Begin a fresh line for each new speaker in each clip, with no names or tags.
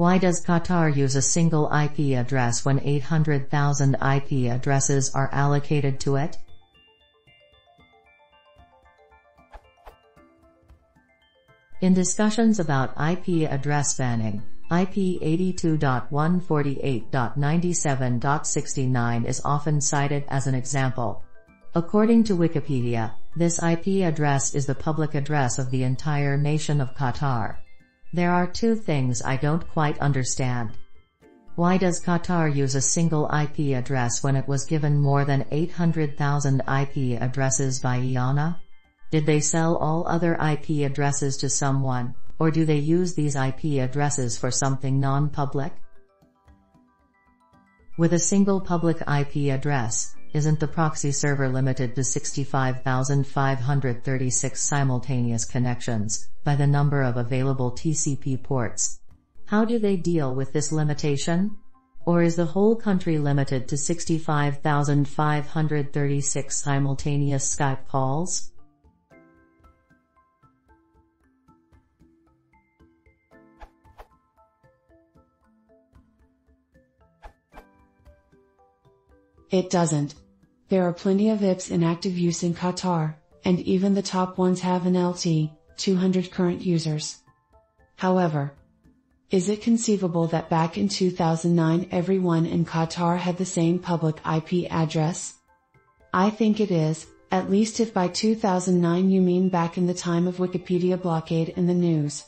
Why does Qatar use a single IP address when 800,000 IP addresses are allocated to it? In discussions about IP address banning, IP 82.148.97.69 is often cited as an example. According to Wikipedia, this IP address is the public address of the entire nation of Qatar. There are two things I don't quite understand. Why does Qatar use a single IP address when it was given more than 800,000 IP addresses by IANA? Did they sell all other IP addresses to someone, or do they use these IP addresses for something non-public? With a single public IP address, isn't the proxy server limited to 65,536 simultaneous connections by the number of available TCP ports? How do they deal with this limitation? Or is the whole country limited to 65,536 simultaneous Skype calls?
It doesn't. There are plenty of IPs in active use in Qatar, and even the top ones have an LT-200 current users. However, is it conceivable that back in 2009 everyone in Qatar had the same public IP address? I think it is, at least if by 2009 you mean back in the time of Wikipedia blockade in the news.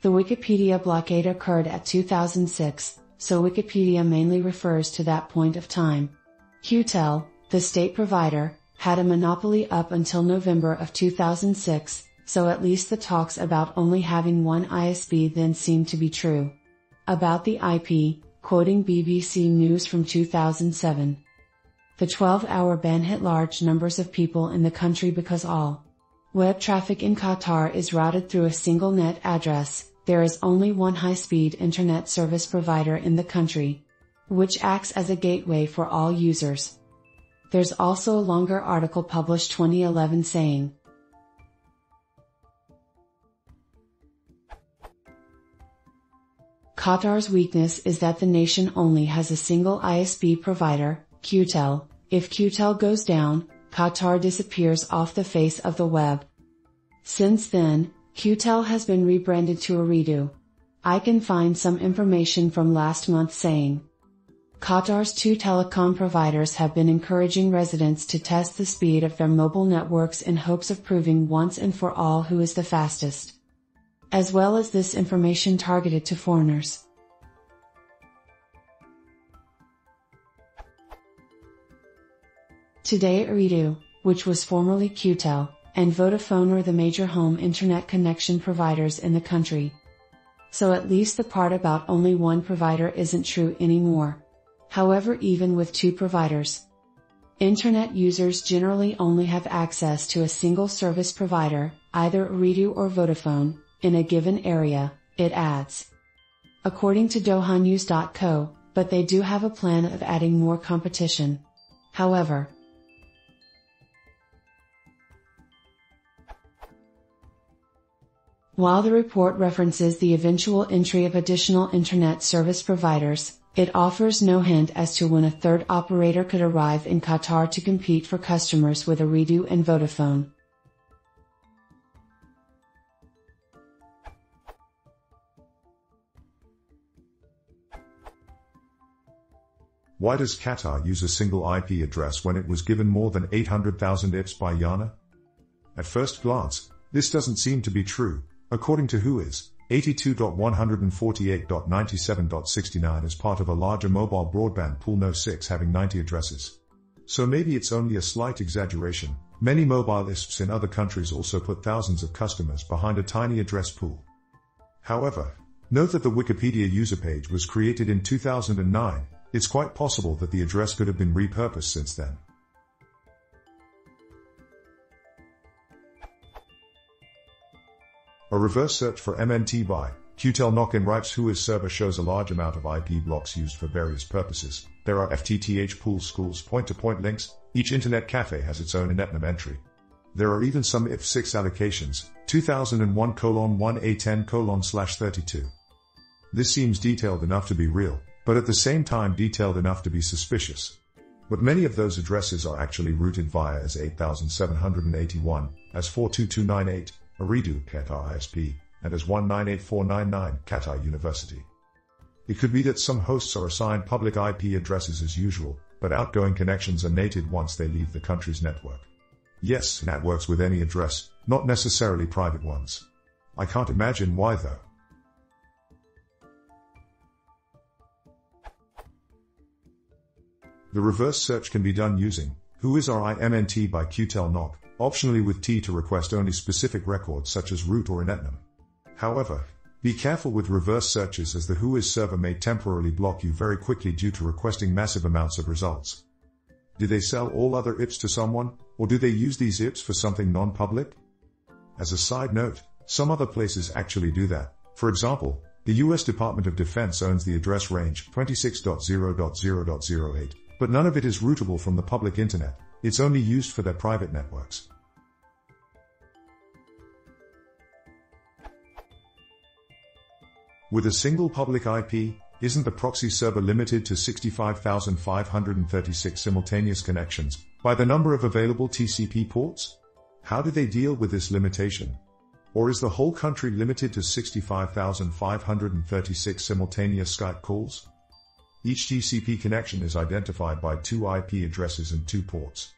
The Wikipedia blockade occurred at 2006, so Wikipedia mainly refers to that point of time. QTEL, the state provider, had a monopoly up until November of 2006, so at least the talks about only having one ISP then seem to be true. About the IP, quoting BBC News from 2007. The 12-hour ban hit large numbers of people in the country because all web traffic in Qatar is routed through a single net address. There is only one high-speed internet service provider in the country, which acts as a gateway for all users. There's also a longer article published 2011 saying, Qatar's weakness is that the nation only has a single ISP provider, QTEL. If QTEL goes down, Qatar disappears off the face of the web. Since then, QTEL has been rebranded to Ooredoo. I can find some information from last month saying, Qatar's two telecom providers have been encouraging residents to test the speed of their mobile networks in hopes of proving once and for all who is the fastest. As well as this information targeted to foreigners. Today Ooredoo, which was formerly QTEL, and Vodafone are the major home internet connection providers in the country. So at least the part about only one provider isn't true anymore. However, even with two providers, internet users generally only have access to a single service provider, either Ooredoo or Vodafone, in a given area, it adds. According to dohanews.co, but they do have a plan of adding more competition. However, while the report references the eventual entry of additional internet service providers, it offers no hint as to when a third operator could arrive in Qatar to compete for customers with Ooredoo and Vodafone.
Why does Qatar use a single IP address when it was given more than 800,000 IPs by IANA? At first glance, this doesn't seem to be true, according to WHOIS. 82.148.97.69 is part of a larger mobile broadband pool No 6 having 90 addresses. So maybe it's only a slight exaggeration. Many mobile ISPs in other countries also put thousands of customers behind a tiny address pool. However, note that the Wikipedia user page was created in 2009. It's quite possible that the address could have been repurposed since then. A reverse search for MNT by QTEL knock-in Ripes WHOIS server shows a large amount of IP blocks used for various purposes. There are FTTH pools, schools, point-to-point links. Each internet cafe has its own netname entry. There are even some IPv6 allocations, 2001:1A10:/32. This seems detailed enough to be real, but at the same time detailed enough to be suspicious. But many of those addresses are actually routed via as 8781, as 42298, a redo Qatar ISP, and as 198.499 Qatar University. It could be that some hosts are assigned public IP addresses as usual, but outgoing connections are nated once they leave the country's network. Yes, that works with any address, not necessarily private ones. I can't imagine why though. The reverse search can be done using Who is RIMNT by Qtel knock, optionally with T to request only specific records such as root or inetname. However, be careful with reverse searches as the Whois server may temporarily block you very quickly due to requesting massive amounts of results. Do they sell all other IPs to someone, or do they use these IPs for something non-public? As a side note, some other places actually do that. For example, the US Department of Defense owns the address range 26.0.0.08, but none of it is routable from the public internet, it's only used for their private networks. With a single public IP, isn't the proxy server limited to 65,536 simultaneous connections by the number of available TCP ports? How do they deal with this limitation? Or is the whole country limited to 65,536 simultaneous Skype calls? Each TCP connection is identified by 2 IP addresses and 2 ports.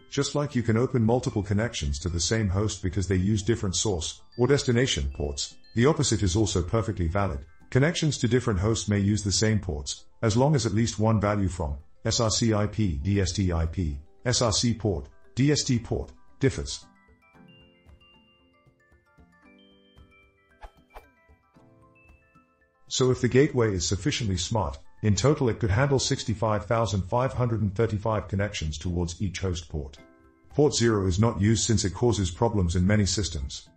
Just like you can open multiple connections to the same host because they use different source or destination ports, the opposite is also perfectly valid. Connections to different hosts may use the same ports, as long as at least one value from SRC IP, DST IP, SRC port, DST port, differs. So if the gateway is sufficiently smart, in total it could handle 65,535 connections towards each host port. Port 0 is not used since it causes problems in many systems.